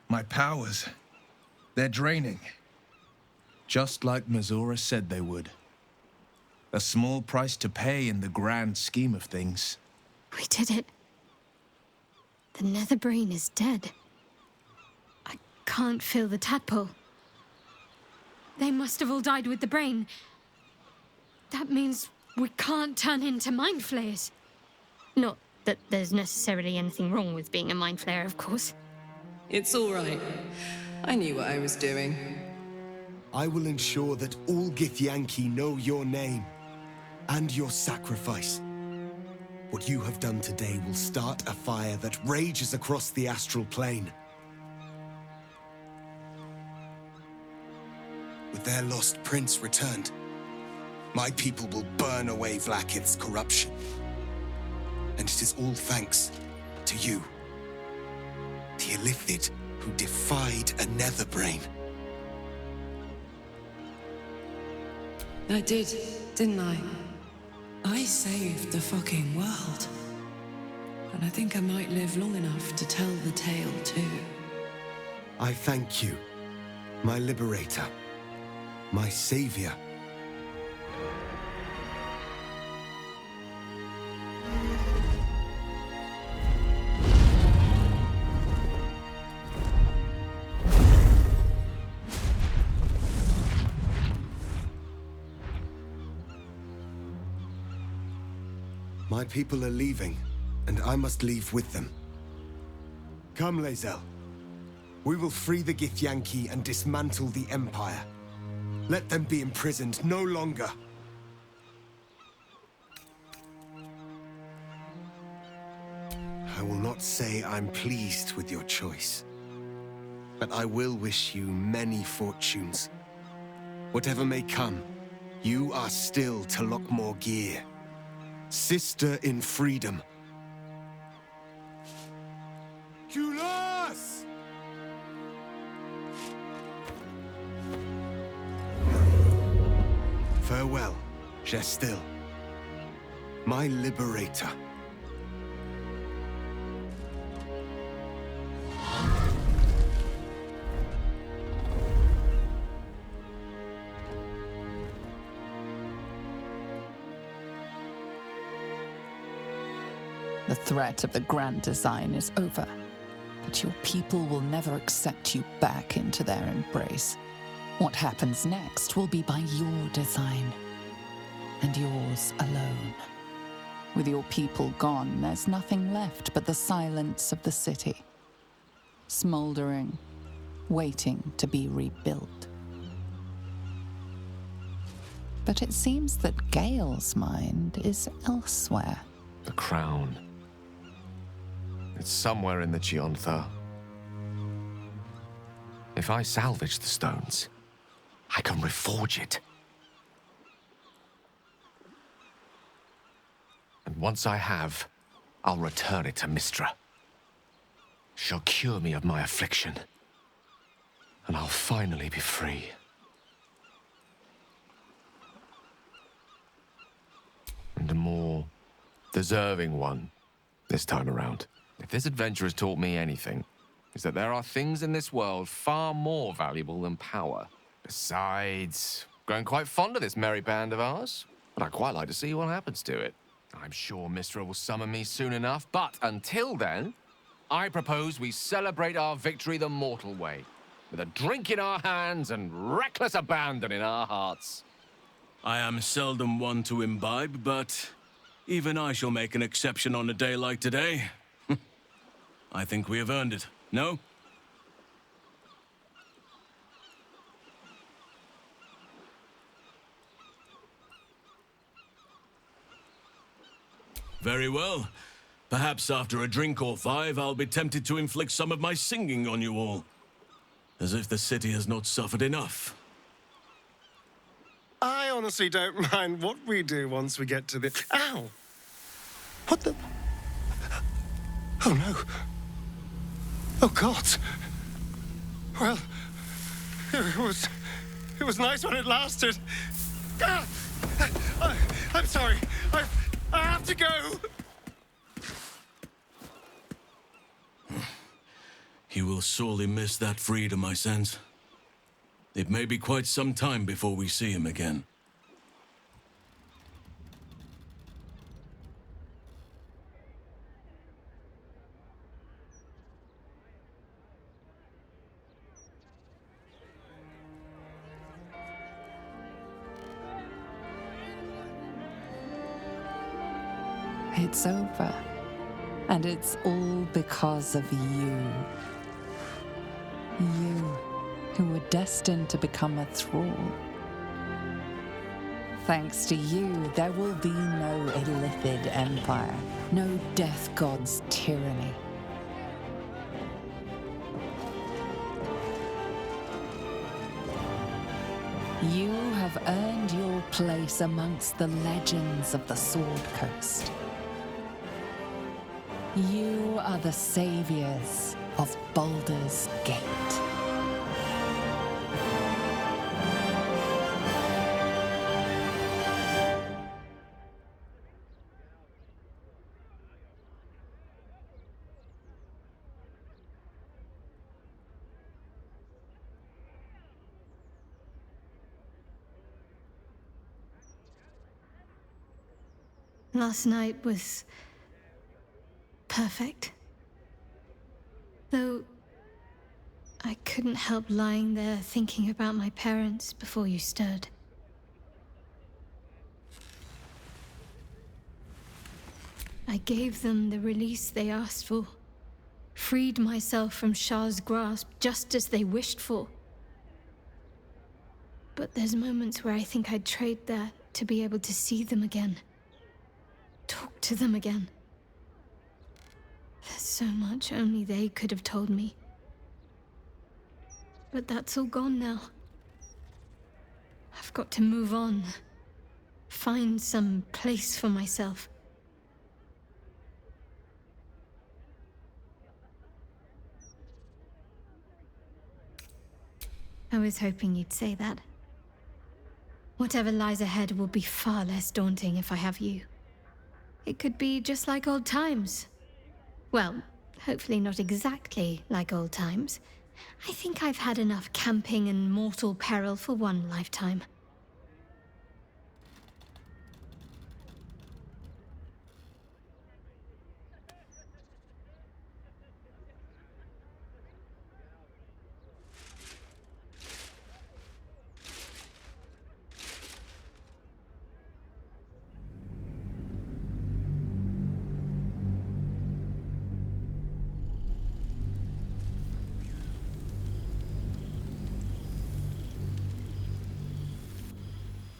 My powers, they're draining. Just like Mizora said they would. A small price to pay in the grand scheme of things. We did it. The Netherbrain is dead. I can't feel the tadpole. They must have all died with the brain. That means we can't turn into mind flayers. Not that there's necessarily anything wrong with being a mind flayer, of course. It's all right. I knew what I was doing. I will ensure that all Githyanki know your name and your sacrifice. What you have done today will start a fire that rages across the astral plane. With their lost prince returned, my people will burn away Vlaakith's corruption. And it is all thanks to you. The Illithid who defied a Netherbrain. I did, didn't I? I saved the fucking world. And I think I might live long enough to tell the tale too. I thank you, my liberator, my savior. My people are leaving, and I must leave with them. Come, Lae'zel. We will free the Githyanki and dismantle the Empire. Let them be imprisoned no longer. I will not say I'm pleased with your choice, but I will wish you many fortunes. Whatever may come, you are still Talokmor Gear. Sister in freedom. Kulas! Farewell, Gestil, my liberator. The threat of the Grand Design is over, but your people will never accept you back into their embrace. What happens next will be by your design, and yours alone. With your people gone, there's nothing left but the silence of the city, smoldering, waiting to be rebuilt. But it seems that Gale's mind is elsewhere. The crown. It's somewhere in the Chiontha. If I salvage the stones, I can reforge it. And once I have, I'll return it to Mystra. She'll cure me of my affliction, and I'll finally be free. And a more deserving one this time around. If this adventure has taught me anything, it's that there are things in this world far more valuable than power. Besides, growing quite fond of this merry band of ours, but I'd quite like to see what happens to it. I'm sure Mystra will summon me soon enough, but until then, I propose we celebrate our victory the mortal way, with a drink in our hands and reckless abandon in our hearts. I am seldom one to imbibe, but even I shall make an exception on a day like today. I think we have earned it, no? Very well. Perhaps after a drink or five, I'll be tempted to inflict some of my singing on you all. As if the city has not suffered enough. I honestly don't mind what we do once we get to the... Ow! What the... Oh, no. Oh, God. Well, it was nice when it lasted. Ah! I'm sorry. I have to go. He will sorely miss that freedom, I sense. It may be quite some time before we see him again. It's over. And it's all because of you. You, who were destined to become a thrall. Thanks to you, there will be no Illithid empire, no death god's tyranny. You have earned your place amongst the legends of the Sword Coast. You are the saviors of Baldur's Gate. Last night was perfect. Though I couldn't help lying there thinking about my parents before you stirred. I gave them the release they asked for, freed myself from Shah's grasp just as they wished for. But there's moments where I think I'd trade that to be able to see them again. Talk to them again. There's so much only they could have told me. But that's all gone now. I've got to move on. Find some place for myself. I was hoping you'd say that. Whatever lies ahead will be far less daunting if I have you. It could be just like old times. Well, hopefully not exactly like old times. I think I've had enough camping and mortal peril for one lifetime.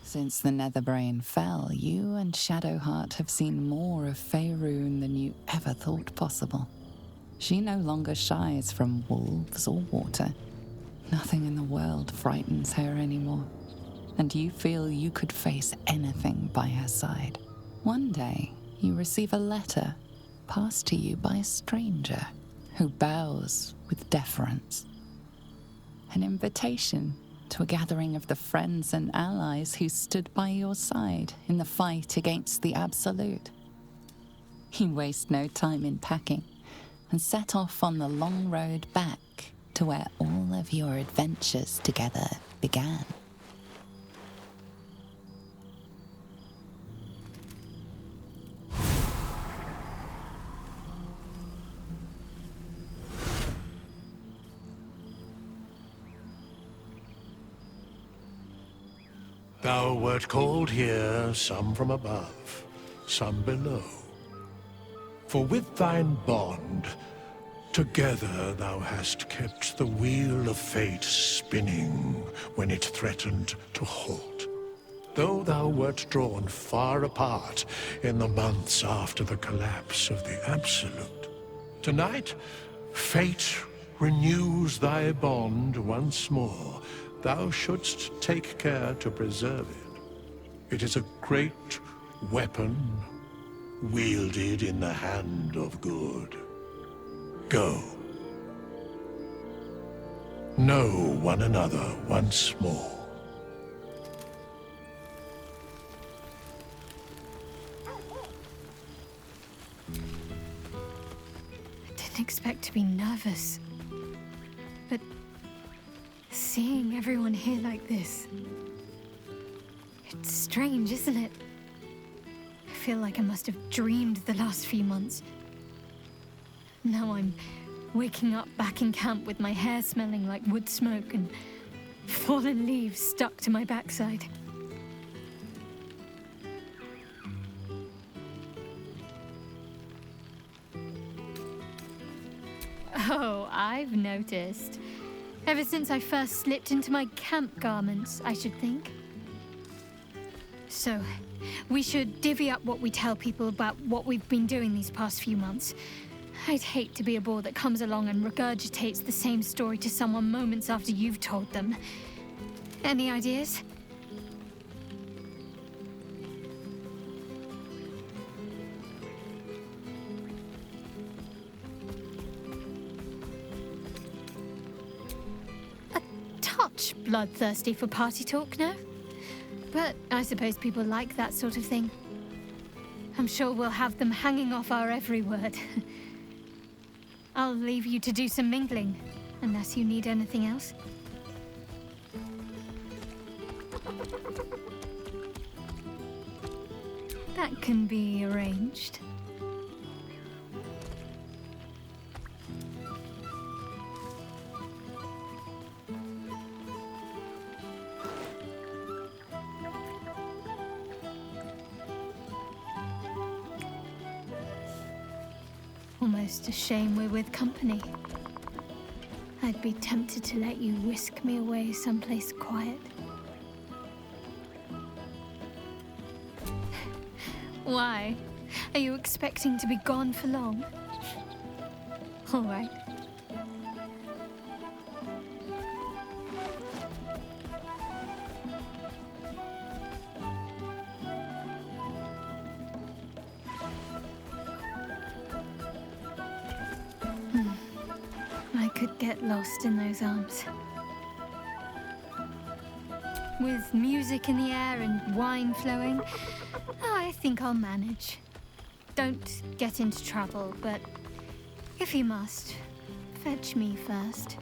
Since the Netherbrain fell, you and Shadowheart have seen more of Faerun than you ever thought possible. She no longer shies from wolves or water. Nothing in the world frightens her anymore. And you feel you could face anything by her side. One day, you receive a letter passed to you by a stranger who bows with deference. An invitation to a gathering of the friends and allies who stood by your side in the fight against the Absolute. You waste no time in packing and set off on the long road back to where all of your adventures together began. Thou wert called here, some from above, some below. For with thine bond, together thou hast kept the wheel of fate spinning when it threatened to halt. Though thou wert drawn far apart in the months after the collapse of the Absolute, tonight, fate renews thy bond once more. Thou shouldst take care to preserve it. It is a great weapon wielded in the hand of good. Go. Know one another once more. I didn't expect to be nervous. But seeing everyone here like this, it's strange, isn't it? I feel like I must have dreamed the last few months. Now I'm waking up back in camp with my hair smelling like wood smoke and fallen leaves stuck to my backside. Oh, I've noticed. Ever since I first slipped into my camp garments, I should think. So, we should divvy up what we tell people about what we've been doing these past few months. I'd hate to be a bore that comes along and regurgitates the same story to someone moments after you've told them. Any ideas? A touch bloodthirsty for party talk, no? But I suppose people like that sort of thing. I'm sure we'll have them hanging off our every word. I'll leave you to do some mingling, unless you need anything else. That can be arranged. Almost a shame we're with company. I'd be tempted to let you whisk me away someplace quiet. Why? Are you expecting to be gone for long? All right. I could get lost in those arms. With music in the air and wine flowing, I think I'll manage. Don't get into trouble, but if you must, fetch me first.